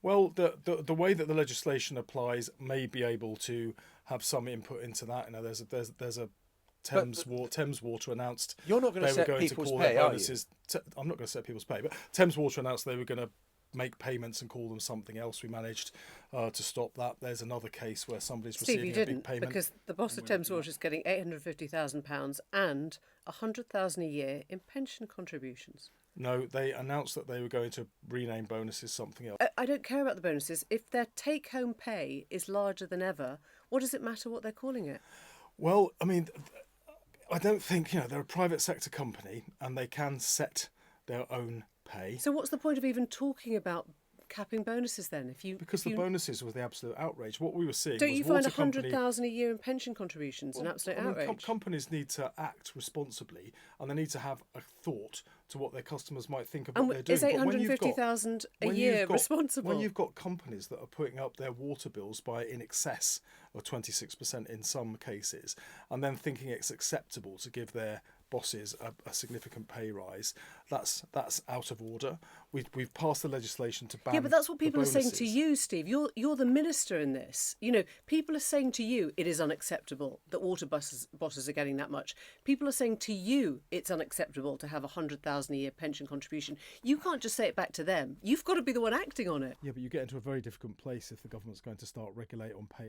Well, the way that the legislation applies may be able to have some input into that. You know, there's a But Thames Water announced you're not going to they were set going to people's call pay, their are you? bonuses. I'm not going to set people's pay, but Thames Water announced they were going to make payments and call them something else. We managed to stop that. There's another case where somebody's Steve, you receiving a big didn't, payment, because the boss and of we're Thames looking Water at. is getting £850,000 and 100,000 a year in pension contributions. No, they announced that they were going to rename bonuses something else. I don't care about the bonuses. If their take-home pay is larger than ever, what does it matter what they're calling it? Well, I mean, I don't think, they're a private sector company and they can set their own pay. So what's the point of even talking about capping bonuses then? Because the bonuses was the absolute outrage. What we were seeing don't was you find water company. 100,000 a year in pension contributions an absolute outrage? Companies need to act responsibly, and they need to have a thought to what their customers might think of And what they're is doing. But when you've got- 850,000 a when year you've got- responsible? When you've got companies that are putting up their water bills by in excess of 26% in some cases, and then thinking it's acceptable to give their bosses a significant pay rise, that's out of order. We've passed the legislation to ban. Yeah, but that's what the people are saying to bonuses. you, Steve. You're the minister in this. You know, people are saying to you it is unacceptable that water bosses are getting that much. People are saying to you it's unacceptable to have 100,000 a year pension contribution. You can't just say it back to them. You've got to be the one acting on it. Yeah, but you get into a very difficult place if the government's going to start regulate on pay.